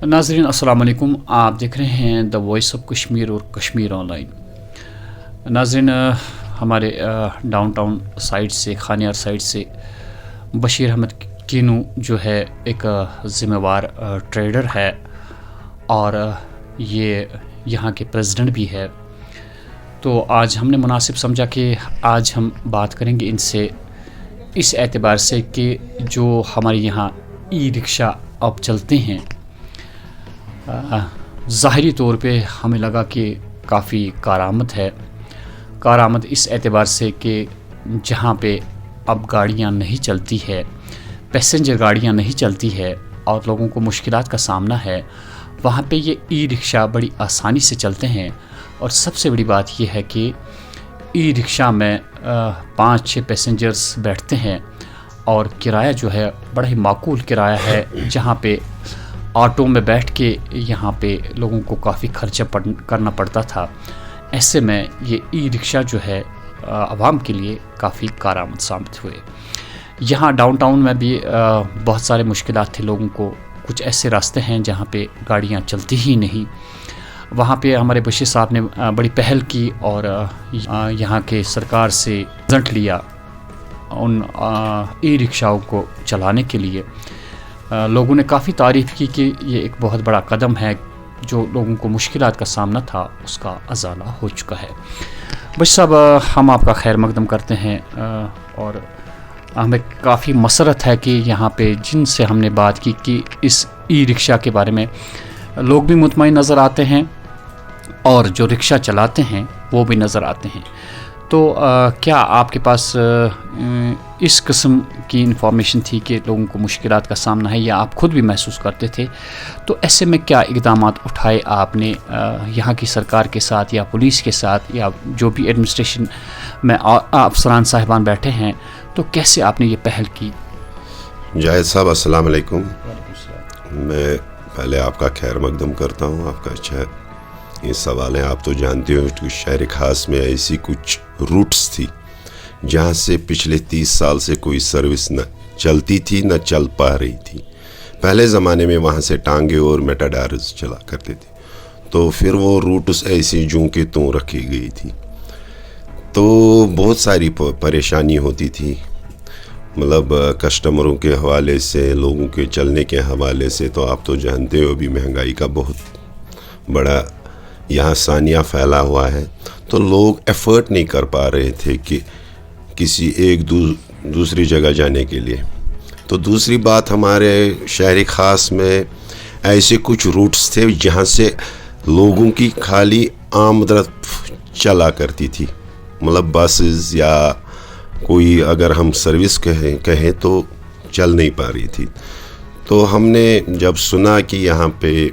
नाजरीन अस्सलाम वालेकुम, आप देख रहे हैं द वॉइस ऑफ कश्मीर और कश्मीर ऑनलाइन। नाजरीन, हमारे डाउनटाउन साइड से, खानियार साइड से बशीर अहमद कीनू जो है एक ज़िम्मेवार ट्रेडर है और ये यहाँ के प्रेसिडेंट भी है। तो आज हमने मुनासिब समझा कि आज हम बात करेंगे इनसे इस एतबार से कि जो हमारे यहाँ ई रिक्शा अब चलते हैं, ज़ाहिरी तौर पे हमें लगा कि काफ़ी कारामद है। कारामद इस एतबार से कि जहाँ पे अब गाड़ियाँ नहीं चलती है, पैसेंजर गाड़ियाँ नहीं चलती है और लोगों को मुश्किलात का सामना है, वहाँ पे ये ई रिक्शा बड़ी आसानी से चलते हैं। और सबसे बड़ी बात यह है कि ई रिक्शा में 5-6 पैसेंजर्स बैठते हैं और किराया जो है बड़ा ही माकूल किराया है, जहाँ पे ऑटो में बैठ के यहाँ पे लोगों को काफ़ी खर्चा करना पड़ता था। ऐसे में ये ई रिक्शा जो है आवाम के लिए काफ़ी कारामद साबित हुए। यहाँ डाउनटाउन में भी बहुत सारे मुश्किलात थे लोगों को। कुछ ऐसे रास्ते हैं जहाँ पे गाड़ियाँ चलती ही नहीं। वहाँ पे हमारे बशीर साहब ने बड़ी पहल की और यहाँ के सरकार से रिजल्ट लिया उन ई रिक्शाओं को चलाने के लिए। लोगों ने काफ़ी तारीफ़ की कि ये एक बहुत बड़ा कदम है, जो लोगों को मुश्किलात का सामना था उसका अज़ाला हो चुका है। बशीर साहब, हम आपका खैर मकदम करते हैं और हमें काफ़ी मसरत है कि यहाँ पे जिनसे हमने बात की कि इस ई रिक्शा के बारे में लोग भी मुतमईन नज़र आते हैं और जो रिक्शा चलाते हैं वो भी नज़र आते हैं। तो क्या आपके पास इस किस्म की इन्फॉर्मेशन थी कि लोगों को मुश्किलात का सामना है या आप खुद भी महसूस करते थे? तो ऐसे में क्या इक़दाम उठाए आपने यहाँ की सरकार के साथ या पुलिस के साथ या जो भी एडमिनिस्ट्रेशन में अफसरान साहिबान बैठे हैं, तो कैसे आपने ये पहल की? जाहिद साहब, अस्सलाम वालेकुम। मैं पहले आपका खैर मकदम करता हूँ। आपका अच्छा ये सवाल है। आप तो जानते हो कि शहर खास में ऐसी कुछ रूट्स थी जहाँ से पिछले 30 साल से कोई सर्विस न चलती थी न चल पा रही थी। पहले ज़माने में वहाँ से टांगे और मेटाडार्स चला करते थे, तो फिर वो रूट्स ऐसी जूं के त्यों रखी गई थी। तो बहुत सारी परेशानी होती थी, मतलब कस्टमरों के हवाले से, लोगों के चलने के हवाले से। तो आप तो जानते हो अभी महंगाई का बहुत बड़ा यहाँ सानिया फैला हुआ है, तो लोग एफ़र्ट नहीं कर पा रहे थे कि किसी एक दूसरी जगह जाने के लिए। तो दूसरी बात, हमारे शहर ख़ास में ऐसे कुछ रूट्स थे जहाँ से लोगों की खाली आमद चला करती थी, मतलब बसेस या कोई अगर हम सर्विस कहें तो चल नहीं पा रही थी। तो हमने जब सुना कि यहाँ पे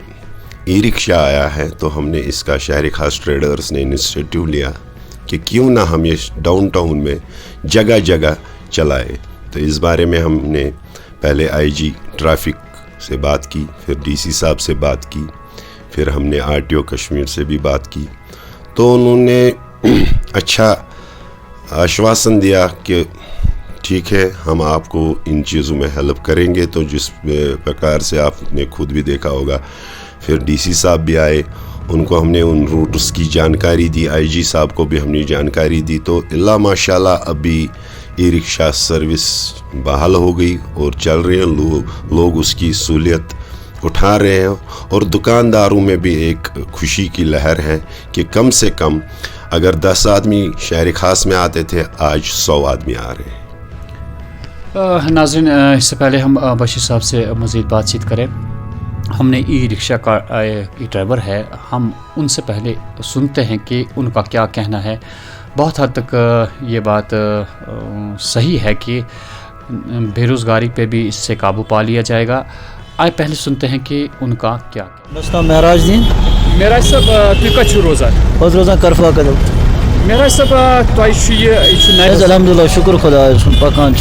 ई रिक्शा आया है, तो हमने इसका शहर खास ट्रेडर्स ने इनिशिएटिव लिया कि क्यों ना हम ये डाउनटाउन में जगह जगह चलाए। तो इस बारे में हमने पहले आईजी ट्रैफिक से बात की, फिर डीसी साहब से बात की, फिर हमने आरटीओ कश्मीर से भी बात की। तो उन्होंने अच्छा आश्वासन दिया कि ठीक है, हम आपको इन चीज़ों में हेल्प करेंगे। तो जिस प्रकार से आपने खुद भी देखा होगा, फिर डीसी साहब भी आए, उनको हमने उन रूट्स की जानकारी दी, आईजी साहब को भी हमने जानकारी दी। तो अल्लाह माशाल्लाह अभी ई रिक्शा सर्विस बहाल हो गई और चल रहे हैं, लोग उसकी सहूलियत उठा रहे हैं और दुकानदारों में भी एक खुशी की लहर है कि कम से कम अगर 10 आदमी शहर खास में आते थे, आज 100 आदमी आ रहे हैं। नाज़रीन, इससे पहले हम बशीर साहब से मज़ीद बातचीत करें, हमने ई रिक्शा का ड्राइवर है, हम उनसे पहले सुनते हैं कि उनका क्या कहना है। बहुत हद तक ये बात सही है कि बेरोज़गारी पे भी इससे काबू पा लिया जाएगा। आइए पहले सुनते हैं कि उनका क्या। दोस्तों, महराज दिन महराज साहब तुम कत रोज़ान करफा कदम महराज साहब तुम अलहमदुलिल्लाह, शुक्र खुदा पकान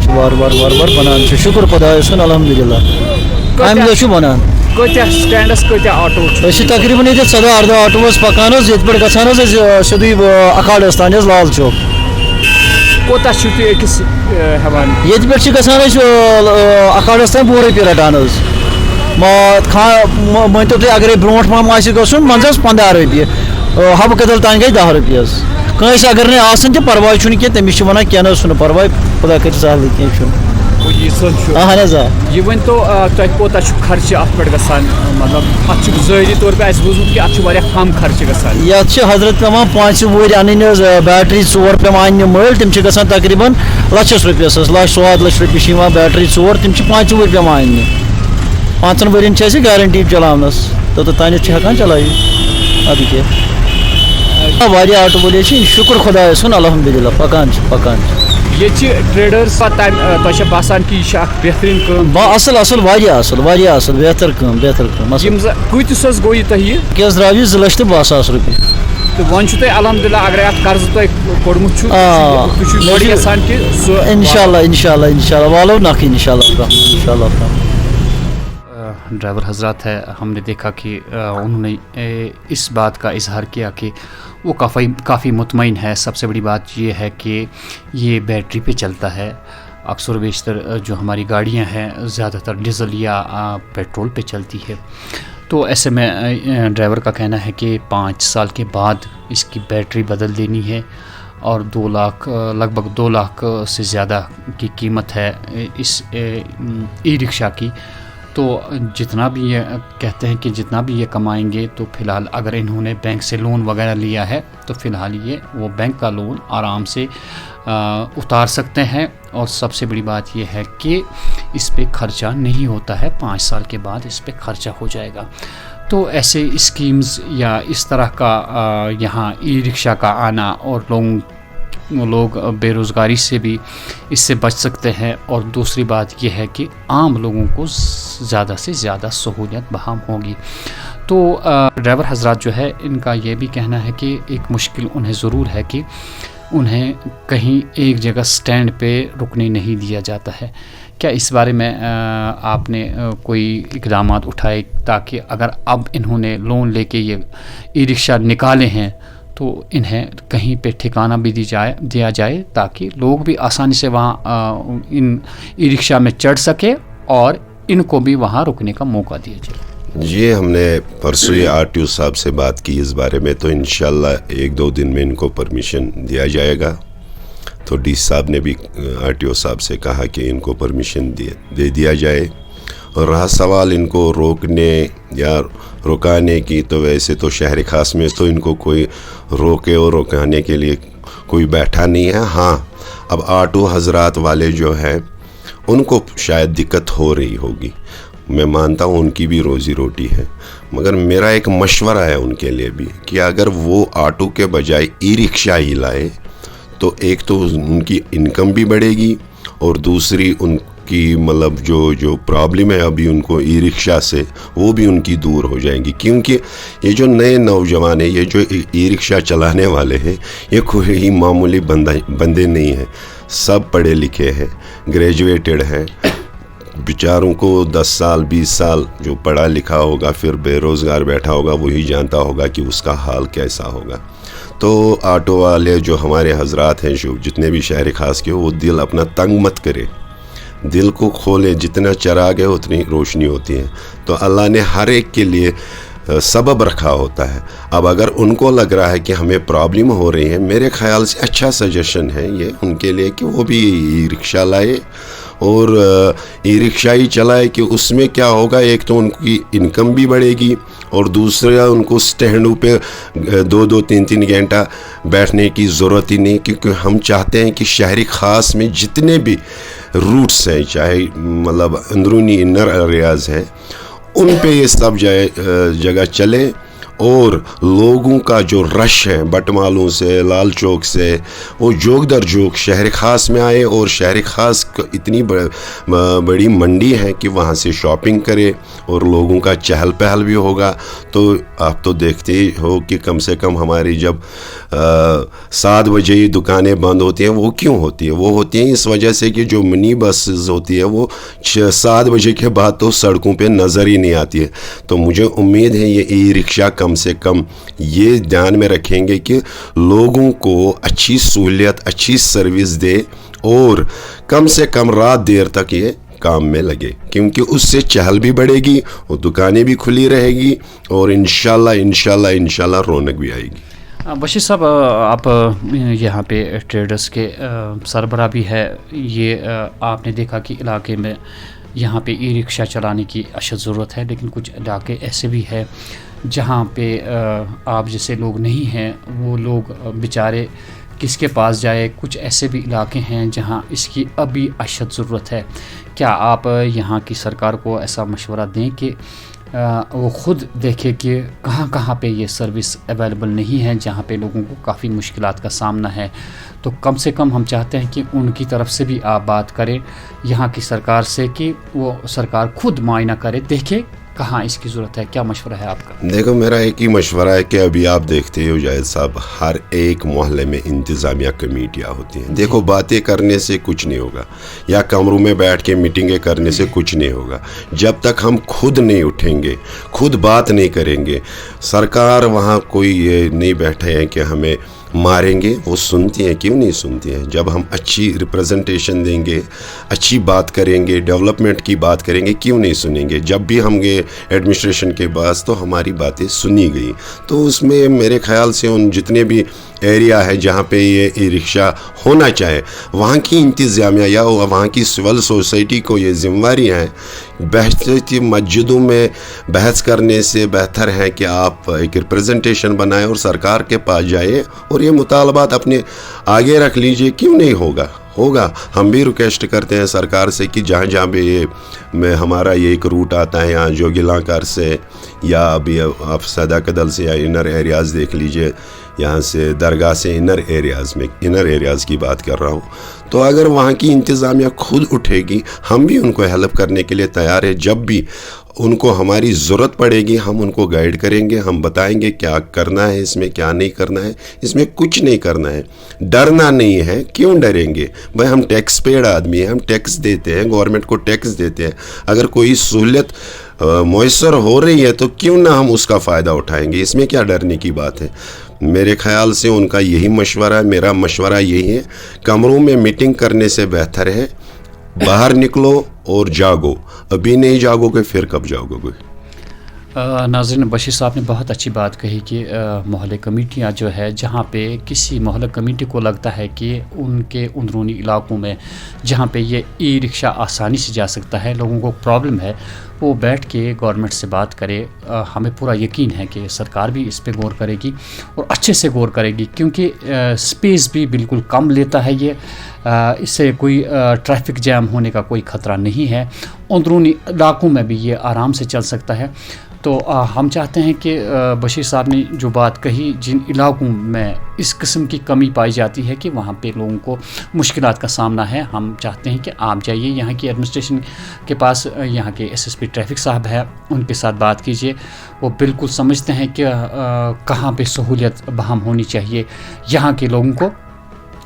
बार बार बनान शुक्र खुदा अल्हम्दुलिल्लाह आम बनान स्टैंडस ऑटो तकरीबन ये 14 ऑटो पकान ये पे गसान सीधे अखाड़ तान लाल चौक कोता ये पे गसान अखाड़स तान 2 रुपये रटान مٲنتو تُہۍ اگرے برونٛٹھ پہم آسہِ گژھُن منٛزس 15 رۄپیہِ حبہٕ کدل تانۍ گٔے 10 رۄپیہِ حظ کٲنٛسہِ اگر نہٕ آسان تہِ پرواے چھُنہٕ کینٛہہ تٔمِس چھِ وَنان کینٛہہ نہ حظ چھُنہٕ پرواے خۄدا کٔرِ سہلٕے کینٛہہ چھُنہٕ اہن حظ آ یہ ؤنۍتو تۄہہِ کوتاہ چھُ خرچہِ اَتھ پٮ۪ٹھ گژھان مطلب اَتھ چھُ ظٲہری طور پہ اَسہِ بوٗزمُت کہِ اَتھ چھُ واریاہ کم خرچہِ گژھان یتھ چھِ حضرت پیٚوان 5 وُہٕرۍ اَنٕنۍ حظ بیٹری 4 پیٚوان اَننہِ مٔلۍ تِم چھِ گژھان تقریٖباً لَچھَس رۄپیَس حظ 1,00,000 رۄپیہِ چھِ یِوان بیٹری 4 تِم چھِ 5 وُہٕرۍ پیٚوان اَننہِ 5 ؤرۍیَن چھِ اَسہِ گارنٹی چلاونَس توٚتانٮ۪تھ چھِ ہٮ۪کان چلٲیِتھ اَدٕ کیٛاہ واریاہ آٹو وٲلی چھِ شُکُر خۄدایَس کُن الحمدُاللہ پکان چھِ ییٚتہِ چھِ ٹریڈٲرٕس پَتہٕ تۄہہِ چھا باسان کہِ یہِ چھِ اکھ بہتریٖن کٲم اصل واریاہ اصل بہتر کٲم یِم کۭتِس حظ گوٚو یہِ تۄہہِ یہِ کیٛاہ درٛاو یہِ 2,10,000 رۄپیہِ تہٕ وۄنۍ چھُو تۄہہِ الحمدُاللہ اگرے اَتھ قرضہٕ تۄہہِ کوٚڑمُت چھُ تُہۍ چھُو گۄڈٕ یژھان کہِ سُہ انشاءاللہ والو نکھ انشاءاللہ ڈرائیور حضرات ہے ہم نے دیکھا کہ انہوں نے اس بات کا اظہار کیا کہ وہ کافی مطمئن ہے. سب سے بڑی بات یہ ہے کہ یہ بیٹری پہ چلتا ہے. اکثر و بیشتر جو ہماری گاڑیاں ہیں زیادہ تر ڈیزل یا پیٹرول پہ چلتی ہے. تو ایسے میں ڈرائیور کا کہنا ہے کہ 5 سال کے بعد اس کی بیٹری بدل دینی ہے اور 2 لاکھ لگ بھگ 2 لاکھ سے زیادہ کی قیمت ہے اس ای رکشا کی. تو جتنا بھی یہ کہتے ہیں کہ جتنا بھی یہ کمائیں گے تو فی الحال اگر انہوں نے بینک سے لون وغیرہ لیا ہے تو فی الحال یہ وہ بینک کا لون آرام سے اتار سکتے ہیں. اور سب سے بڑی بات یہ ہے کہ اس پہ خرچہ نہیں ہوتا ہے. 5 سال کے بعد اس پہ خرچہ ہو جائے گا. تو ایسے اسکیمز یا اس طرح کا یہاں ای رکشا کا آنا اور لوگ بے روزگاری سے بھی اس سے بچ سکتے ہیں. اور دوسری بات یہ ہے کہ عام لوگوں کو زیادہ سے زیادہ سہولیت بہم ہوگی. تو ڈرائیور حضرات جو ہے ان کا یہ بھی کہنا ہے کہ ایک مشکل انہیں ضرور ہے کہ انہیں کہیں ایک جگہ سٹینڈ پہ رکنے نہیں دیا جاتا ہے. کیا اس بارے میں آپ نے کوئی اقدامات اٹھائے تاکہ اگر اب انہوں نے لون لے کے یہ ای رکشا نکالے ہیں تو انہیں کہیں پہ ٹھکانہ بھی دیا جائے تاکہ لوگ بھی آسانی سے وہاں ان ای رکشا میں چڑھ سکے اور ان کو بھی وہاں رکنے کا موقع دیا جائے. جی ہم نے پرسوں ہی RTO صاحب سے بات کی اس بارے میں. تو انشاءاللہ 1-2 دن میں ان کو پرمیشن دیا جائے گا. تو ڈی صاحب نے بھی RTO صاحب سے کہا کہ ان کو پرمیشن دے دیا جائے. اور رہا سوال ان کو روکنے یا رکانے کی تو ویسے تو شہر خاص میں تو ان کو کوئی روکے اور رکانے کے لیے کوئی بیٹھا نہیں ہے. ہاں اب آٹو حضرات والے جو ہیں ان کو شاید دقت ہو رہی ہوگی. میں مانتا ہوں ان کی بھی روزی روٹی ہے. مگر میرا ایک مشورہ ہے ان کے لیے بھی کہ اگر وہ آٹو کے بجائے ای رکشا ہی لائے تو ایک تو ان کی انکم بھی بڑھے گی اور دوسری ان کی مطلب جو پرابلم ہے ابھی ان کو ای رکشا سے وہ بھی ان کی دور ہو جائیں گی. کیونکہ یہ جو نئے نوجوان ہیں یہ جو ای رکشا چلانے والے ہیں یہ کوئی ہی معمولی بندے نہیں ہیں. سب پڑھے لکھے ہیں, گریجویٹڈ ہیں. بیچاروں کو 10 سال 20 سال جو پڑھا لکھا ہوگا پھر بے روزگار بیٹھا ہوگا وہی جانتا ہوگا کہ اس کا حال کیسا ہوگا. تو آٹو والے جو ہمارے حضرات ہیں جو جتنے بھی شہر خاص کے وہ دل اپنا تنگ مت کرے, دل کو کھولے. جتنا چراغ ہے اتنی روشنی ہوتی ہے. تو اللہ نے ہر ایک کے لیے سبب رکھا ہوتا ہے. اب اگر ان کو لگ رہا ہے کہ ہمیں پرابلم ہو رہی ہے, میرے خیال سے اچھا سجیشن ہے یہ ان کے لیے کہ وہ بھی ای رکشا لائے اور ای رکشا ہی چلائے. کہ اس میں کیا ہوگا, ایک تو ان کی انکم بھی بڑھے گی اور دوسرا ان کو سٹینڈوں پہ 2-2 3-3 گھنٹہ بیٹھنے کی ضرورت ہی نہیں. کیونکہ ہم چاہتے ہیں کہ شہری خاص میں جتنے بھی روٹس ہیں چاہے مطلب اندرونی انر ایریاز ہیں ان پہ یہ سب جگہ چلے. اور لوگوں کا جو رش ہے بٹمالوں سے لال چوک سے وہ جوگ در جوگ شہر خاص میں آئے. اور شہر خاص اتنی بڑی منڈی ہے کہ وہاں سے شاپنگ کرے اور لوگوں کا چہل پہل بھی ہوگا. تو آپ تو دیکھتے ہی ہو کہ کم سے کم ہماری جب 7 بجے ہی دکانیں بند ہوتی ہیں. وہ کیوں ہوتی ہے؟ وہ ہوتی ہیں اس وجہ سے کہ جو منی بسز ہوتی ہے وہ 7 بجے کے بعد تو سڑکوں پہ نظر ہی نہیں آتی ہے. تو مجھے امید ہے یہ ای رکشا کم سے کم یہ دھیان میں رکھیں گے کہ لوگوں کو اچھی سہولیت اچھی سروس دے اور کم سے کم رات دیر تک یہ काम में लगे, क्योंकि उससे चहल भी बढ़ेगी और दुकानें भी खुली रहेगी और इंशाल्लाह रौनक भी आएगी। बशीर साहब, आप यहाँ पे ट्रेडर्स के सरबराह भी है, ये आपने देखा कि इलाके में यहाँ पे ई रिक्शा चलाने की अशद ज़रूरत है, लेकिन कुछ इलाके ऐसे भी हैं जहाँ पे आप जैसे लोग नहीं हैं, वो लोग बेचारे किसके पास जाए। कुछ ऐसे भी इलाके हैं जहाँ इसकी अभी अशद ज़रूरत है। क्या आप यहाँ की सरकार को ऐसा मशवरा दें कि वो ख़ुद देखे कि कहाँ कहाँ पे ये सर्विस अवेलेबल नहीं है, जहाँ पे लोगों को काफ़ी मुश्किलात का सामना है। तो कम से कम हम चाहते हैं कि उनकी तरफ से भी आप बात करें यहाँ की सरकार से, कि वो सरकार खुद मुआयना करे, देखे कहाँ इसकी ज़रूरत है। क्या मशवरा है आपका? देखो, मेरा एक ही मशवरा है कि अभी आप देखते हो जाहिद साहब, हर एक मोहल्ले में इंतज़ामिया कमेटियाँ होती हैं। देखो, बातें करने से कुछ नहीं होगा या कमरों में बैठ के मीटिंगें करने से कुछ नहीं होगा। जब तक हम खुद नहीं उठेंगे, खुद बात नहीं करेंगे, सरकार वहाँ कोई ये नहीं बैठे हैं कि हमें मारेंगे, वो सुनती हैं, क्यों नहीं सुनती हैं। जब हम अच्छी रिप्रेजेंटेशन देंगे, अच्छी बात करेंगे, डेवलपमेंट की बात करेंगे, क्यों नहीं सुनेंगे। जब भी हम गए एडमिनिस्ट्रेशन के पास तो हमारी बातें सुनी गई। तो उसमें मेरे ख्याल से उन जितने भी एरिया है जहाँ पे ये ई रिक्शा होना चाहे, वहाँ की इंतज़ामिया या वहाँ की सिविल सोसाइटी को ये जिम्मेदारी है। बहती मस्जिदों में बहस करने से बेहतर है कि आप एक रिप्रेजेंटेशन बनाएं और सरकार के पास जाइए और ये मुतालबात अपने आगे रख लीजिए। क्यों नहीं होगा। हम भी रिक्वेस्ट करते हैं सरकार से कि जहाँ जहाँ भी ये में हमारा ये एक रूट आता है, यहाँ जोगिलांकर से या अभी आप सदा कदल से या इनर एरियाज़ देख लीजिए, यहाँ से दरगाह से इनर एरियाज़ की बात कर रहा हूँ। तो अगर वहाँ की इंतज़ामिया खुद उठेगी, हम भी उनको हेल्प करने के लिए तैयार है। जब भी उनको हमारी ज़रूरत पड़ेगी हम उनको गाइड करेंगे, हम बताएंगे क्या करना है, इसमें क्या नहीं करना है, इसमें कुछ नहीं करना है, डरना नहीं है। क्यों डरेंगे भाई, हम टैक्स पेड आदमी हैं, हम टैक्स देते हैं, गवर्नमेंट को टैक्स देते हैं। अगर कोई सहूलियत मैसर हो रही है तो क्यों ना हम उसका फ़ायदा उठाएंगे, इसमें क्या डरने की बात है। मेरे ख्याल से उनका यही मशवरा है, मेरा मशवरा यही है, कमरों में मीटिंग करने से बेहतर है बाहर निकलो और जागो। अभी नहीं जागोगे फिर कब जागोगे। नाज़रीन, बशीर साहब ने बहुत अच्छी बात कही कि मोहल्ले कमेटियाँ जो है, जहाँ पे किसी मोहल्ला कमेटी को लगता है कि उनके अंदरूनी इलाकों में जहाँ पे ये ई रिक्शा आसानी से जा सकता है, लोगों को प्रॉब्लम है, वो बैठ के गवर्नमेंट से बात करे। हमें पूरा यकीन है कि सरकार भी इस पे गौर करेगी और अच्छे से गौर करेगी, क्योंकि स्पेस भी बिल्कुल कम लेता है ये। इससे कोई ट्रैफिक जैम होने का कोई ख़तरा नहीं है। अंदरूनी इलाकों में भी ये आराम से चल सकता है। तो हम चाहते हैं कि बशीर साहब ने जो बात कही, जिन इलाकों में इस किस्म की कमी पाई जाती है कि वहाँ पे लोगों को मुश्किलात का सामना है, हम चाहते हैं कि आप जाइए यहाँ की एडमिनिस्ट्रेशन के पास, यहाँ के एसएसपी ट्रैफिक साहब है, उनके साथ बात कीजिए। वो बिल्कुल समझते हैं कि कहाँ पे सहूलियत बहाल होनी चाहिए यहाँ के लोगों को,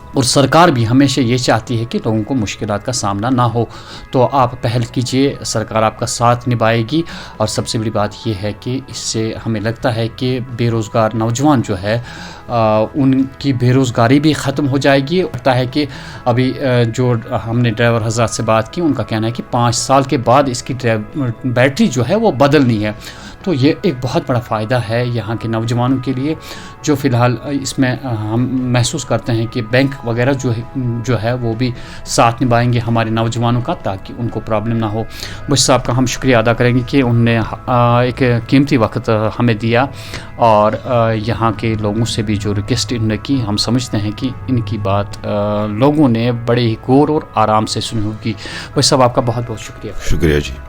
और सरकार भी हमेशा ये चाहती है कि लोगों को मुश्किलात का सामना ना हो। तो आप पहल कीजिए, सरकार आपका साथ निभाएगी। और सबसे बड़ी बात ये है कि इससे हमें लगता है कि बेरोज़गार नौजवान जो है उनकी बेरोज़गारी भी ख़त्म हो जाएगी। लगता है कि अभी जो हमने ड्राइवर हज़रात से बात की, उनका कहना है कि 5 साल के बाद इसकी बैटरी जो है वो बदलनी है। तो ये एक बहुत बड़ा फ़ायदा है यहाँ के नौजवानों के लिए, जो फ़िलहाल इसमें हम महसूस करते हैं कि बैंक वगैरह जो है वो भी साथ निभाएंगे हमारे नौजवानों का, ताकि उनको प्रॉब्लम ना हो। बशीर साहब का हम शुक्रिया अदा करेंगे कि उन्होंने एक कीमती वक्त हमें दिया, और यहाँ के लोगों से भी जो रिक्वेस्ट इन्होंने की, हम समझते हैं कि इनकी बात लोगों ने बड़े ही गौर और आराम से सुनी होगी। बशीर साहब, आपका बहुत बहुत शुक्रिया। शुक्रिया जी।